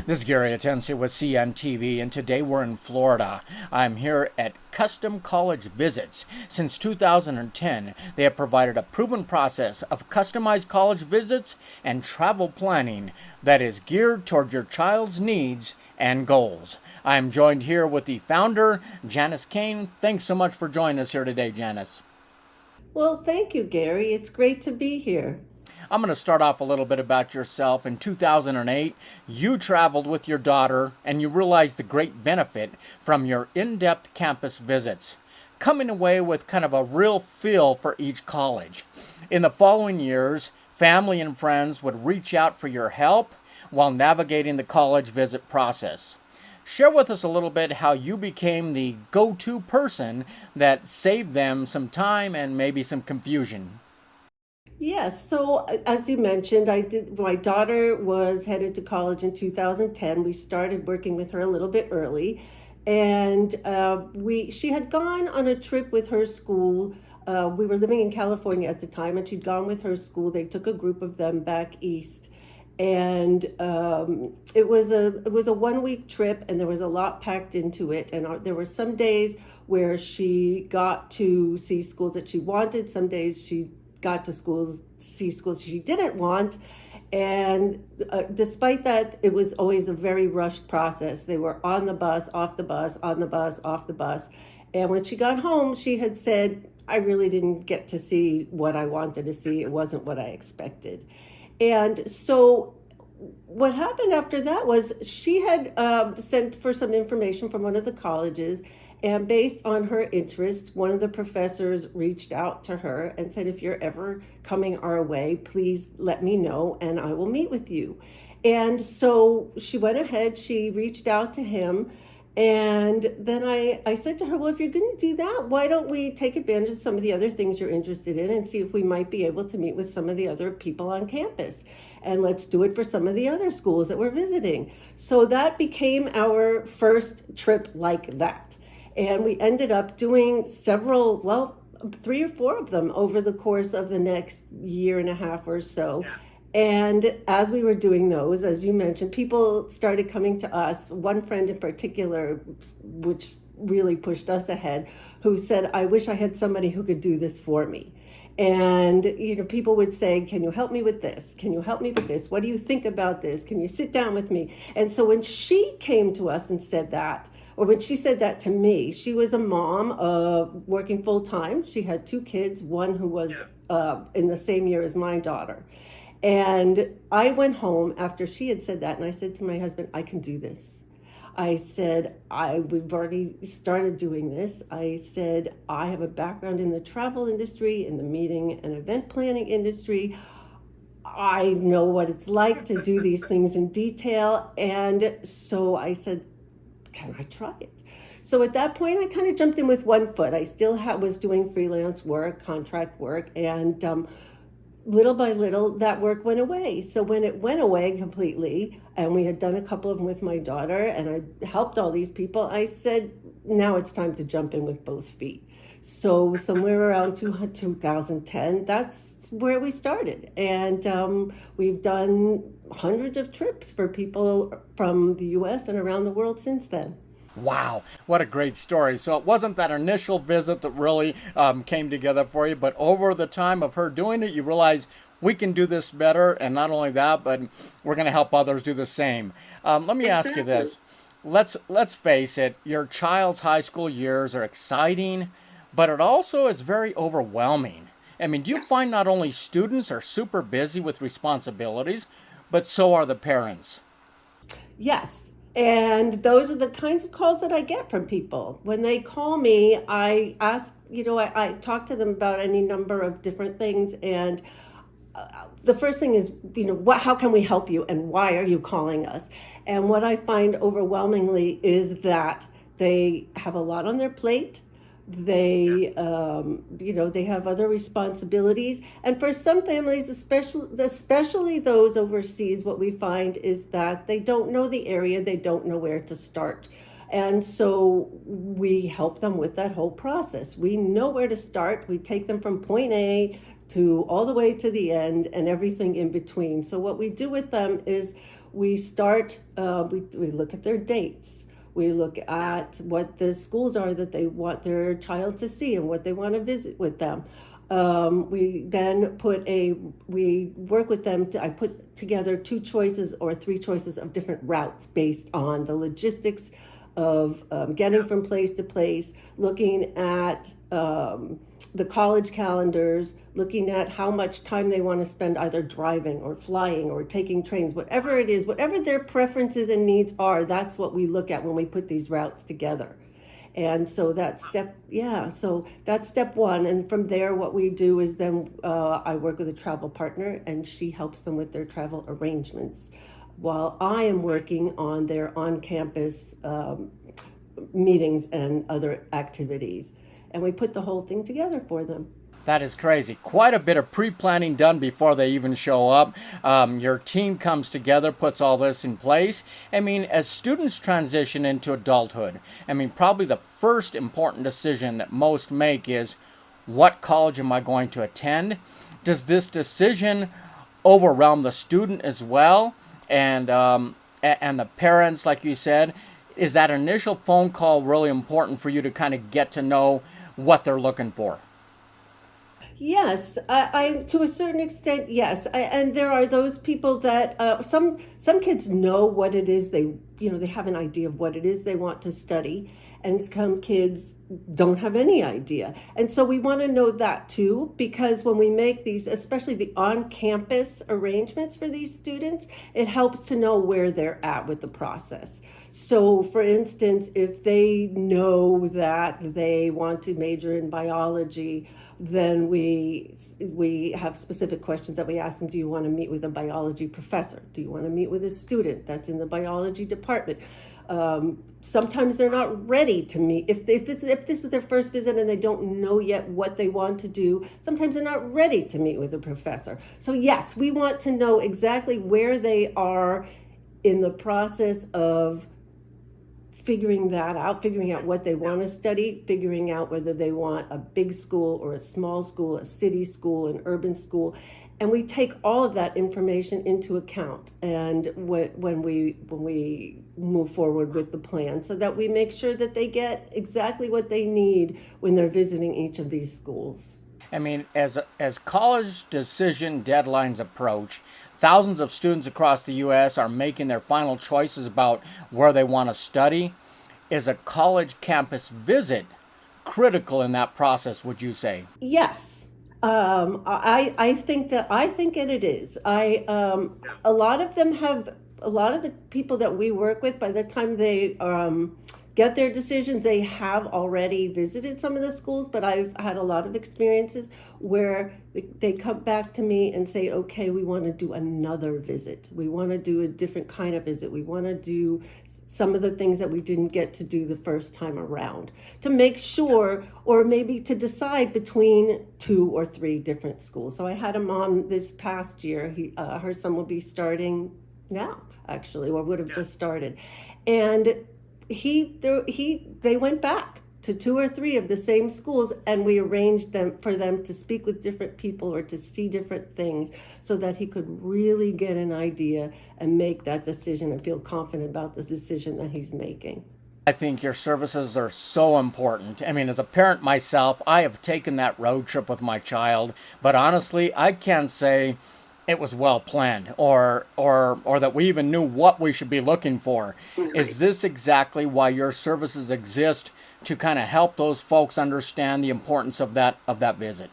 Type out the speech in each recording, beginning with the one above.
This is Gary Atensi with CNTV, and today we're in Florida. I'm here at Custom College Visits. Since 2010, they have provided a proven process of customized college visits and travel planning that is geared toward your child's needs and goals. I'm joined here with the founder, Janice Caine. Thanks so much for joining us here today, Janice. Well, thank you, Gary. It's great to be here. I'm going to start off a little bit about yourself. In 2008, you traveled with your daughter and you realized the great benefit from your in-depth campus visits, coming away with kind of a real feel for each college. In the following years, family and friends would reach out for your help while navigating the college visit process. Share with us a little bit how you became the go-to person that saved them some time and maybe some confusion. Yes, so as you mentioned, my daughter was headed to college in 2010. We started working with her a little bit early, and she had gone on a trip with her school. We were living in California at the time, and she'd gone with her school. They took a group of them back east, and it was a 1 week trip, and there was a lot packed into it. And there were some days where she got to see schools that she wanted. Some days she got to see schools she didn't want. And despite that, it was always a very rushed process. They were on the bus, off the bus, on the bus, off the bus. And when she got home, she had said, I really didn't get to see what I wanted to see. It wasn't what I expected. And so what happened after that was she had sent for some information from one of the colleges, and based on her interest, one of the professors reached out to her and said, if you're ever coming our way, please let me know and I will meet with you. And so she went ahead, she reached out to him. And then I said to her, well, if you're going to do that, why don't we take advantage of some of the other things you're interested in and see if we might be able to meet with some of the other people on campus. And let's do it for some of the other schools that we're visiting. So that became our first trip like that. And we ended up doing several, well, 3 or 4 of them over the course of the next year and a half or so. And as we were doing those, as you mentioned, people started coming to us. One friend in particular, which really pushed us ahead, who said, I wish I had somebody who could do this for me. And, people would say, can you help me with this? Can you help me with this? What do you think about this? Can you sit down with me? And so when she came to us and said that, or when she said that to me, she was a mom working full time. She had 2 kids, one who was in the same year as my daughter. And I went home after she had said that, and I said to my husband, I can do this. I said, we've already started doing this. I said, I have a background in the travel industry, in the meeting and event planning industry. I know what it's like to do these things in detail. And so I said, can I try it? So at that point, I kind of jumped in with one foot. I still was doing freelance work, contract work, and little by little, that work went away. So when it went away completely, and we had done a couple of them with my daughter, and I helped all these people, I said, now it's time to jump in with both feet. So somewhere around 2010, that's where we started. And we've done hundreds of trips for people from the US and around the world since then. Wow, what a great story. So it wasn't that initial visit that really came together for you, but over the time of her doing it, you realize we can do this better. And not only that, but we're going to help others do the same. Let me ask you this. Let's face it, your child's high school years are exciting, but it also is very overwhelming. I mean, do you find not only students are super busy with responsibilities, but so are the parents? Yes. And those are the kinds of calls that I get from people. When they call me, I ask, I talk to them about any number of different things. And the first thing is, how can we help you and why are you calling us? And what I find overwhelmingly is that they have a lot on their plate. They have other responsibilities. And for some families, especially those overseas, what we find is that they don't know the area, they don't know where to start. And so we help them with that whole process. We know where to start. We take them from point A to all the way to the end and everything in between. So what we do with them is we start, we look at their dates. We look at what the schools are that they want their child to see and what they want to visit with them. We then we work with them. I put together 2 choices or 3 choices of different routes based on the logistics of getting from place to place, looking at the college calendars, looking at how much time they want to spend either driving or flying or taking trains, whatever it is, whatever their preferences and needs are, that's what we look at when we put these routes together. And so that's step 1. And from there, what we do is then I work with a travel partner and she helps them with their travel arrangements while I am working on their on-campus meetings and other activities. And we put the whole thing together for them. That is crazy. Quite a bit of pre-planning done before they even show up. Your team comes together, puts all this in place. I mean, as students transition into adulthood, I mean, probably the first important decision that most make is, what college am I going to attend? Does this decision overwhelm the student as well? And the parents, like you said, is that initial phone call really important for you to kind of get to know what they're looking for? Yes, I to a certain extent, yes. And there are those people that some kids know what it is they have an idea of what it is they want to study, and some kids don't have any idea. And so we want to know that too, because when we make these, especially the on-campus arrangements for these students, it helps to know where they're at with the process. So for instance, if they know that they want to major in biology, then we have specific questions that we ask them. Do you want to meet with a biology professor? Do you want to meet with a student that's in the biology department? Sometimes they're not ready to meet. If this is their first visit and they don't know yet what they want to do, sometimes they're not ready to meet with a professor. So yes, we want to know exactly where they are in the process of figuring out what they want to study, figuring out whether they want a big school or a small school, a city school, an urban school. And we take all of that information into account and when we move forward with the plan, so that we make sure that they get exactly what they need when they're visiting each of these schools. I mean, as college decision deadlines approach, thousands of students across the U.S. are making their final choices about where they want to study. Is a college campus visit critical in that process, would you say? Yes. I think it is. A lot of the people that we work with, by the time they get their decisions, they have already visited some of the schools, but I've had a lot of experiences where they come back to me and say, okay, we want to do another visit. We want to do a different kind of visit. We want to do some of the things that we didn't get to do the first time around, to make sure, or maybe to decide between 2 or 3 different schools. So I had a mom this past year, her son will be starting now, actually, or would have just started. And they went back to 2 or 3 of the same schools, and we arranged for them to speak with different people or to see different things, so that he could really get an idea and make that decision and feel confident about the decision that he's making. I think your services are so important. I mean, as a parent myself, I have taken that road trip with my child, but honestly, I can't say it was well planned or that we even knew what we should be looking for. Right. Is this exactly why your services exist, to kind of help those folks understand the importance of that visit?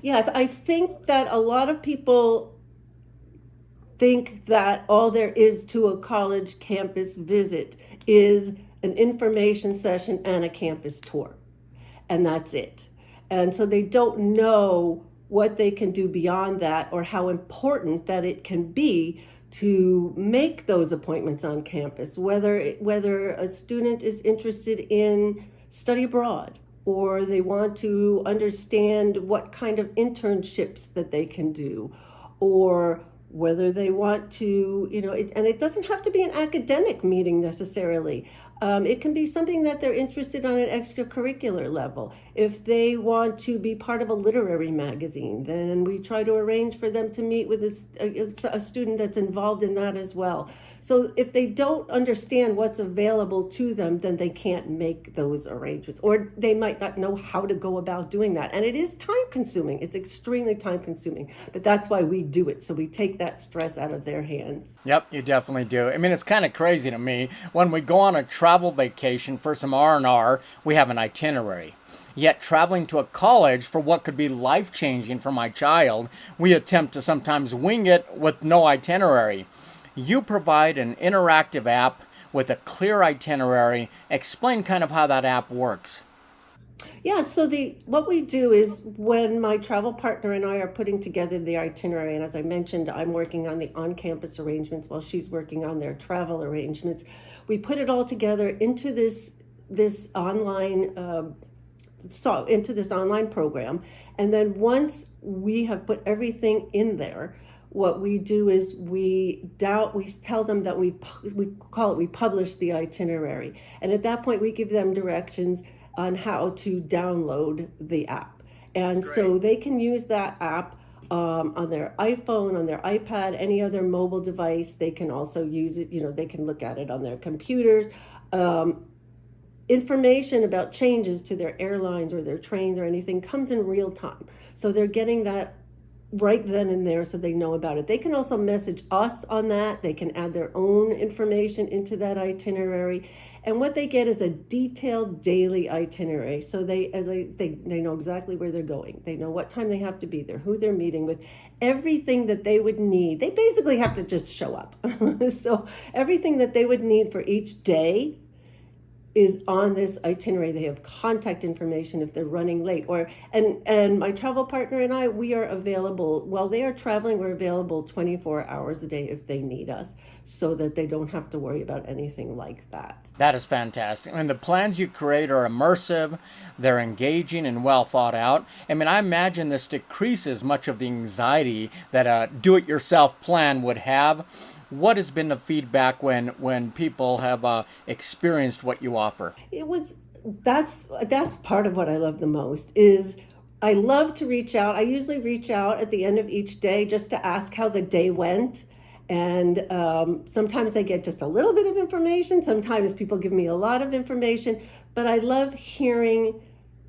Yes, I think that a lot of people think that all there is to a college campus visit is an information session and a campus tour, and that's it. And so they don't know what they can do beyond that, or how important that it can be to make those appointments on campus, whether a student is interested in study abroad, or they want to understand what kind of internships that they can do, or whether they want to, and it doesn't have to be an academic meeting necessarily. It can be something that they're interested on an extracurricular level. If they want to be part of a literary magazine, then we try to arrange for them to meet with a student that's involved in that as well. So if they don't understand what's available to them, then they can't make those arrangements, or they might not know how to go about doing that. And it is time consuming. It's extremely time consuming, but that's why we do it. So we take that stress out of their hands. Yep, you definitely do. I mean, it's kind of crazy to me. When we go on a travel vacation for some R&R, we have an itinerary. Yet traveling to a college for what could be life-changing for my child, we attempt to sometimes wing it with no itinerary. You provide an interactive app with a clear itinerary. Explain kind of how that app works. Yeah, so what we do is when my travel partner and I are putting together the itinerary, and as I mentioned, I'm working on the on-campus arrangements while she's working on their travel arrangements. We put it all together into this online into this online program, and then once we have put everything in there, what we do is we tell them that we publish the itinerary, and at that point we give them directions on how to download the app, and so they can use that app on their iPhone, on their iPad, any other mobile device. They can also use it, they can look at it on their computers. Information about changes to their airlines or their trains or anything comes in real time. So they're getting that right then and there, so they know about it. They can also message us on that. They can add their own information into that itinerary. And what they get is a detailed daily itinerary. So they know exactly where they're going. They know what time they have to be there, who they're meeting with, everything that they would need. They basically have to just show up. So everything that they would need for each day is on this itinerary. They have contact information if they're running late, and my travel partner and I, we are available while they are traveling. We're available 24 hours a day if they need us, so that they don't have to worry about anything like that. That is fantastic. And the plans you create are immersive, they're engaging and well thought out. I mean, I imagine this decreases much of the anxiety that a do-it-yourself plan would have. What has been the feedback when people have experienced what you offer? That's part of what I love the most is I love to reach out. I usually reach out at the end of each day just to ask how the day went. And sometimes I get just a little bit of information. Sometimes people give me a lot of information. But I love hearing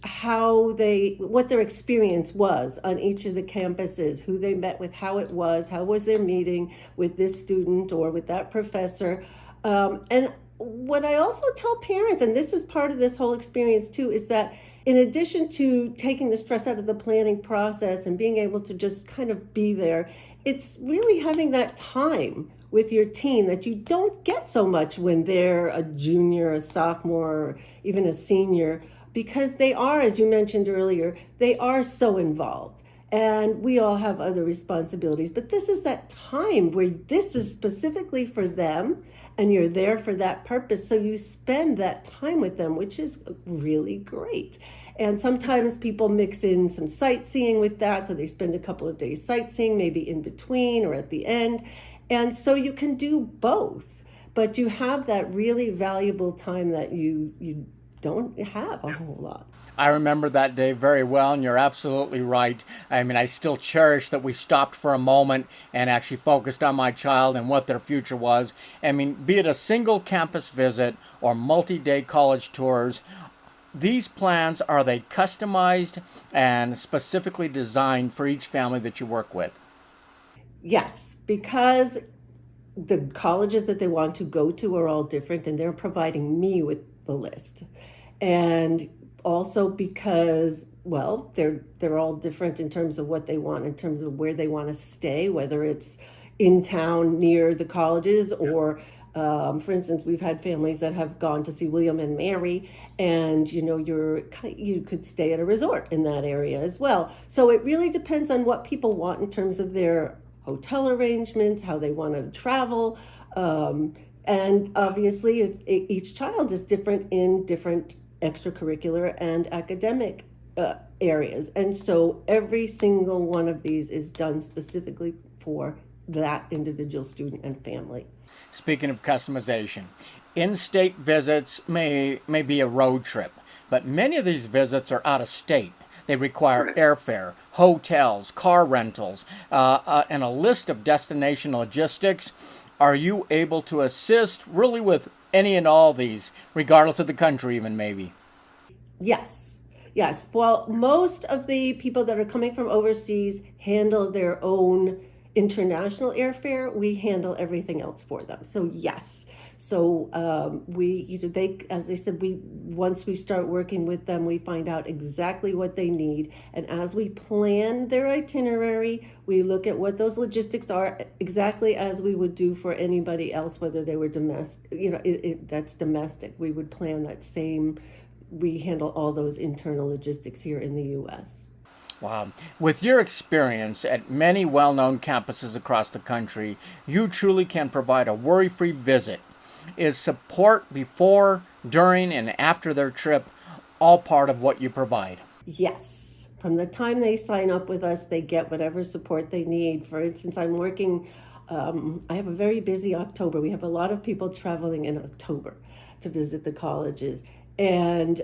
what their experience was on each of the campuses, who they met with, how was their meeting with this student or with that professor. And what I also tell parents, and this is part of this whole experience too, is that in addition to taking the stress out of the planning process and being able to just kind of be there, it's really having that time with your teen that you don't get so much when they're a junior, a sophomore, or even a senior, because they are, as you mentioned earlier, they are so involved. And we all have other responsibilities, but this is that time where this is specifically for them and you're there for that purpose. So you spend that time with them, which is really great. And sometimes people mix in some sightseeing with that. So they spend a couple of days sightseeing, maybe in between or at the end. And so you can do both, but you have that really valuable time that you don't have a whole lot. I remember that day very well, and you're absolutely right. I mean, I still cherish that we stopped for a moment and actually focused on my child and what their future was. I mean, be it a single campus visit or multi-day college tours, these plans, are they customized and specifically designed for each family that you work with? Yes, because the colleges that they want to go to are all different, and they're providing me with the list. And also because, well, they're all different in terms of what they want, in terms of where they want to stay, whether it's in town near the colleges or for instance, we've had families that have gone to see William and Mary, and you could stay at a resort in that area as well. So it really depends on what people want in terms of their hotel arrangements, how they want to travel, and obviously if each child is different in different extracurricular and academic areas, and so every single one of these is done specifically for that individual student and family. Speaking of customization, in-state visits may be a road trip. But many of these visits are out of state. They require airfare, hotels, car rentals, and a list of destination logistics. Are you able to assist really with any and all these, regardless of the country, even maybe? Yes. Yes. Well, most of the people that are coming from overseas handle their own international airfare. We handle everything else for them. So yes. So they, as I said, we once we start working with them, we find out exactly what they need, and as we plan their itinerary, we look at what those logistics are, exactly as we would do for anybody else, whether they were domestic. That's domestic. We would plan that same. We handle all those internal logistics here in the U.S. Wow. With your experience at many well known campuses across the country, you truly can provide a worry free visit. Is support before, during, and after their trip all part of what you provide? Yes. From the time they sign up with us, they get whatever support they need. For instance, I'm working, I have a very busy October. We have a lot of people traveling in October to visit the colleges. And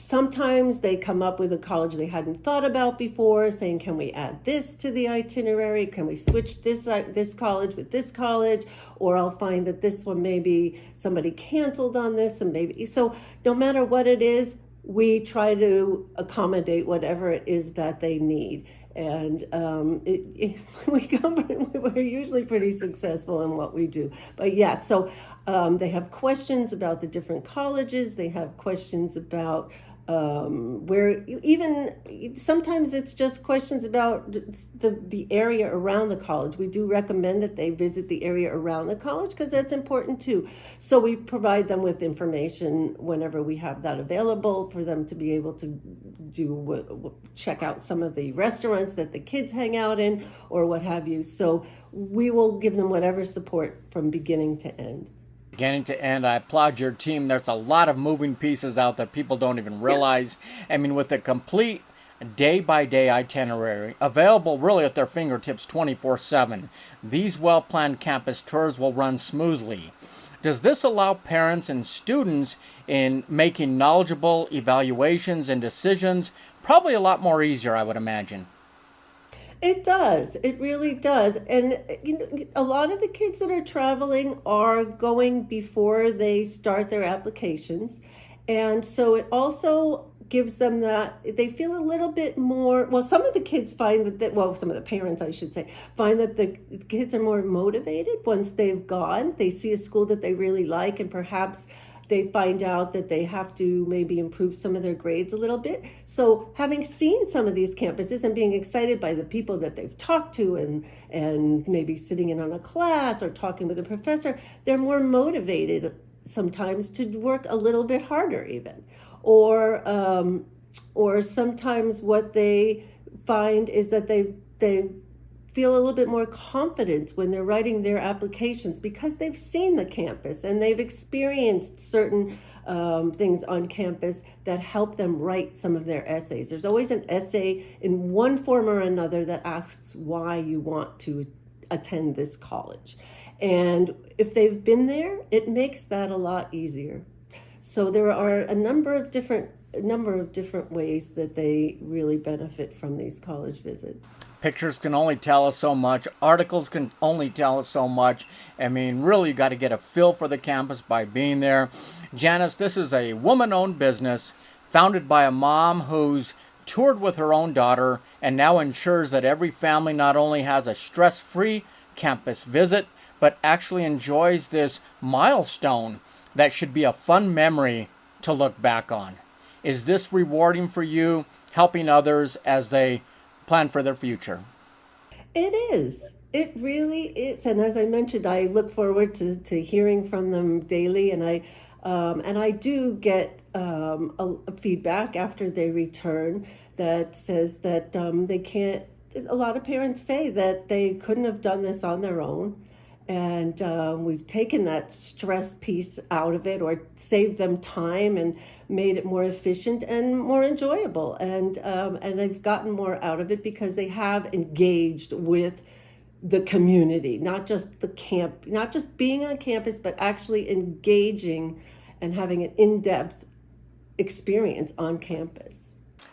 sometimes they come up with a college they hadn't thought about before, saying, can we add this to the itinerary? Can we switch this college with this college? Or I'll find that this one, maybe somebody canceled on this, and maybe, so no matter what it is, we try to accommodate whatever it is that they need. And we're usually pretty successful in what we do. But yeah, so they have questions about the different colleges. They have questions about where, even sometimes it's just questions about the area around the college. We do recommend that they visit the area around the college because that's important too. So we provide them with information whenever we have that available for them to be able to check out some of the restaurants that the kids hang out in or what have you. So we will give them whatever support from beginning to end. Beginning to end, I applaud your team. There's a lot of moving pieces out that people don't even realize. I mean, with a complete day-by-day itinerary available really at their fingertips 24/7, these well-planned campus tours will run smoothly. Does this allow parents and students in making knowledgeable evaluations and decisions probably a lot more easier, I would imagine? It does. It really does. And a lot of the kids that are traveling are going before they start their applications. And so it also gives them that they feel a little bit more, well, some of the kids find some of the parents, I should say, find that the kids are more motivated once they've gone. They see a school that they really like, and perhaps they find out that they have to maybe improve some of their grades a little bit. So having seen some of these campuses and being excited by the people that they've talked to, and maybe sitting in on a class or talking with a professor, they're more motivated sometimes to work a little bit harder even. Or sometimes what they find is that they feel a little bit more confident when they're writing their applications because they've seen the campus and they've experienced certain things on campus that help them write some of their essays. There's always an essay in one form or another that asks why you want to attend this college. And if they've been there, it makes that a lot easier. So there are a number of different ways that they really benefit from these college visits. Pictures can only tell us so much. Articles can only tell us so much. I mean, really, you got to get a feel for the campus by being there. Janice, this is a woman-owned business founded by a mom who's toured with her own daughter and now ensures that every family not only has a stress-free campus visit, but actually enjoys this milestone that should be a fun memory to look back on. Is this rewarding for you, helping others as they plan for their future? It is. It really is. And as I mentioned, I look forward to hearing from them daily. And I do get a feedback after they return that says that they can't, a lot of parents say that they couldn't have done this on their own. And we've taken that stress piece out of it, or saved them time and made it more efficient and more enjoyable. And they've gotten more out of it because they have engaged with the community, not just not just being on campus, but actually engaging and having an in-depth experience on campus.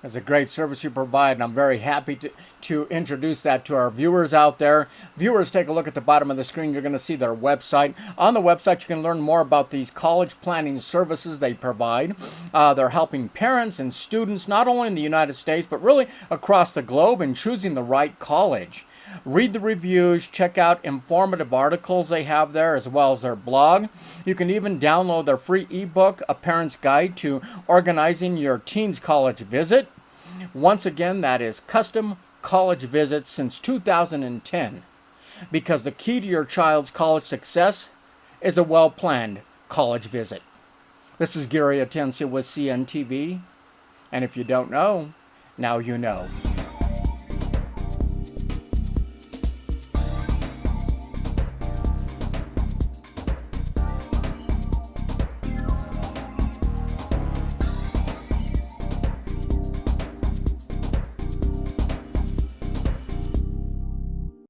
It's a great service you provide, and I'm very happy to introduce that to our viewers out there. Viewers, take a look at the bottom of the screen. You're going to see their website. On the website, you can learn more about these college planning services they provide. They're helping parents and students, not only in the United States, but really across the globe, in choosing the right college. Read the reviews, check out informative articles they have there, as well as their blog. You can even download their free ebook, A Parent's Guide to Organizing Your Teen's College Visit. Once again, that is Custom College Visits since 2010, because the key to your child's college success is a well-planned college visit. This is Gary Atencia with CNTV, and if you don't know, now you know.